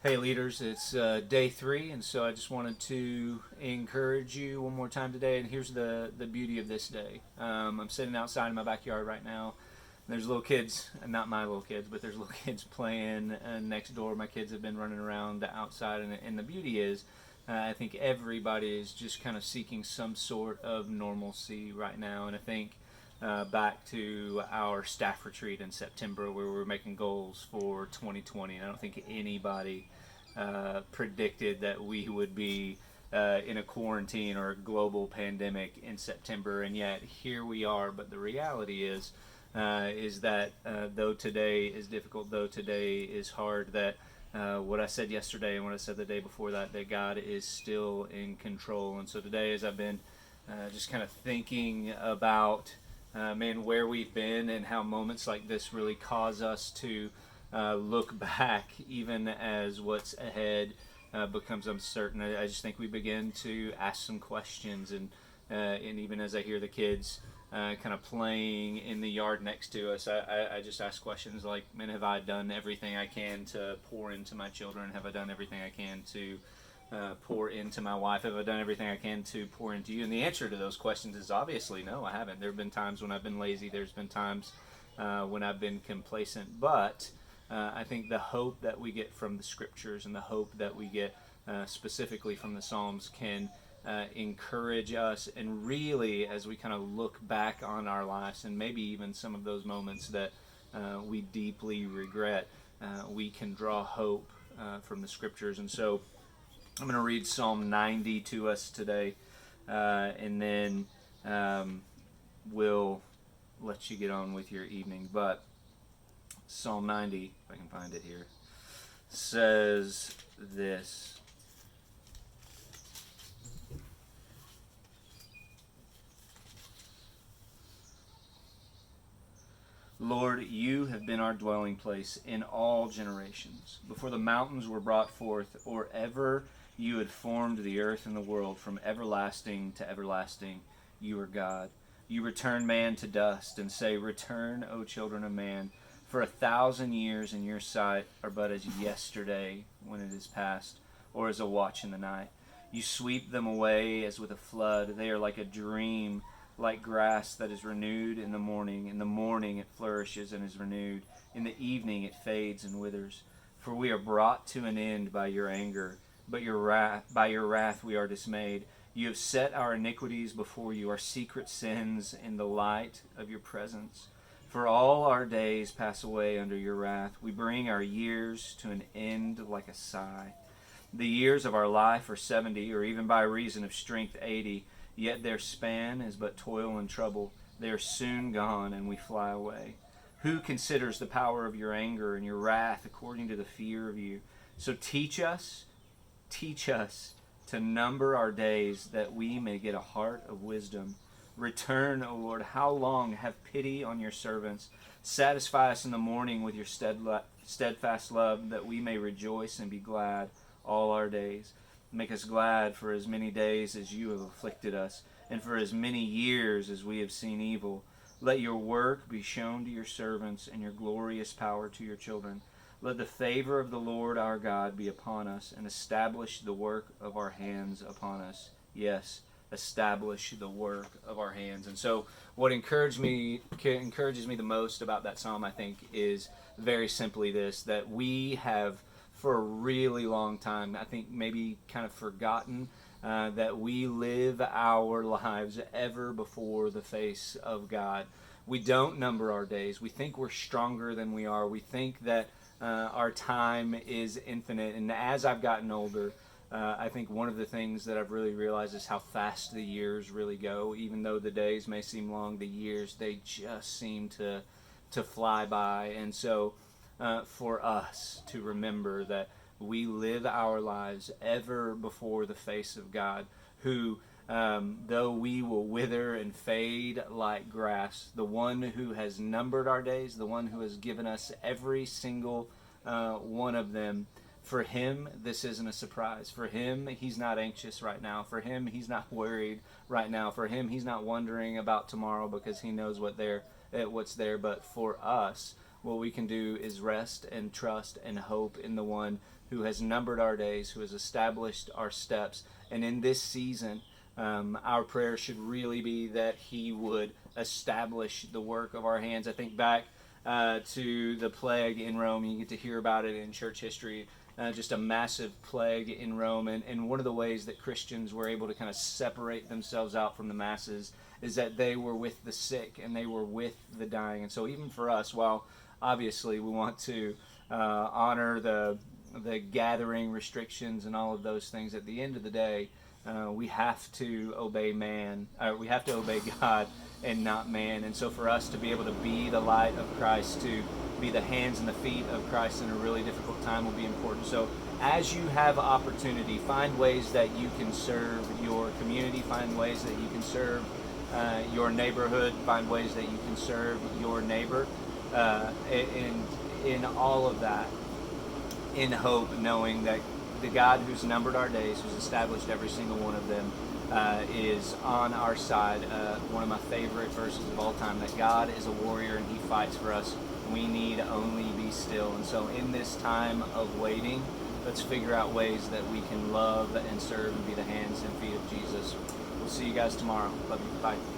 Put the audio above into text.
Hey leaders, it's day 3, and so I just wanted to encourage you one more time today. And here's the beauty of this day. I'm sitting outside in my backyard right now. There's little kids, not my little kids, but there's little kids playing next door. My kids have been running around outside, and the beauty is, I think everybody is just kind of seeking some sort of normalcy right now. And I think back to our staff retreat in September where we were making goals for 2020. And I don't think anybody predicted that we would be in a quarantine or a global pandemic in September, and yet here we are. But the reality is that though today is difficult, though today is hard, that what I said yesterday and what I said the day before that God is still in control. And so today, as I've been just kind of thinking about where we've been and how moments like this really cause us to look back, even as what's ahead becomes uncertain. I just think we begin to ask some questions, and even as I hear the kids kind of playing in the yard next to us, I just ask questions like, man, have I done everything I can to pour into my children? Have I done everything I can to pour into my wife? Have I done everything I can to pour into you? And the answer to those questions is obviously no, I haven't. There have been times when I've been lazy. There's been times when I've been complacent. But I think the hope that we get from the scriptures and the hope that we get specifically from the Psalms can encourage us, and really, as we kind of look back on our lives and maybe even some of those moments that we deeply regret, we can draw hope from the scriptures. And so I'm going to read Psalm 90 to us today, and then we'll let you get on with your evening. But Psalm 90, if I can find it here, says this. Lord, you have been our dwelling place in all generations. Before the mountains were brought forth, or ever you had formed the earth and the world, from everlasting to everlasting, you are God. You return man to dust and say, return, O children of man. For 1,000 years in your sight are but as yesterday when it is past, or as a watch in the night. You sweep them away as with a flood. They are like a dream, like grass that is renewed in the morning. In the morning it flourishes and is renewed. In the evening it fades and withers. For we are brought to an end by your anger, but by your wrath we are dismayed. You have set our iniquities before you, our secret sins in the light of your presence. For all our days pass away under your wrath. We bring our years to an end like a sigh. The years of our life are 70, or even by reason of strength 80. Yet their span is but toil and trouble. They are soon gone, and we fly away. Who considers the power of your anger and your wrath according to the fear of you? So teach us to number our days, that we may get a heart of wisdom. Return, O Lord, how long? Have pity on your servants. Satisfy us in the morning with your steadfast love, that we may rejoice and be glad all our days. Make us glad for as many days as you have afflicted us, and for as many years as we have seen evil. Let your work be shown to your servants, and your glorious power to your children. Let the favor of the Lord our God be upon us, and establish the work of our hands upon us. Yes, establish the work of our hands. And so what encourages me the most about that psalm, I think, is very simply this, that we have for a really long time, I think maybe kind of forgotten that we live our lives ever before the face of God. We don't number our days. We think we're stronger than we are. We think that our time is infinite. And as I've gotten older, I think one of the things that I've really realized is how fast the years really go. Even though the days may seem long, the years, they just seem to fly by. And so for us to remember that we live our lives ever before the face of God, who, though we will wither and fade like grass, the one who has numbered our days, the one who has given us every single one of them, for him, this isn't a surprise. For him, he's not anxious right now. For him, he's not worried right now. For him, he's not wondering about tomorrow, because he knows what's there. But for us, what we can do is rest and trust and hope in the one who has numbered our days, who has established our steps. And in this season, our prayer should really be that he would establish the work of our hands. I think back to the plague in Rome. You get to hear about it in church history. Just a massive plague in Rome. And one of the ways that Christians were able to kind of separate themselves out from the masses is that they were with the sick and they were with the dying. And so even for us, while obviously we want to honor the gathering restrictions and all of those things, at the end of the day, we have to obey man. We have to obey God and not man. And so for us to be able to be the light of Christ, to be the hands and the feet of Christ in a really difficult time will be important. So as you have opportunity, find ways that you can serve your community, find ways that you can serve your neighborhood, find ways that you can serve your neighbor, in all of that, in hope, knowing that the God who's numbered our days, who's established every single one of them, is on our side. One of my favorite verses of all time, that God is a warrior and he fights for us. We need only be still. And so in this time of waiting, let's figure out ways that we can love and serve and be the hands and feet of Jesus. We'll see you guys tomorrow. Love you. Bye.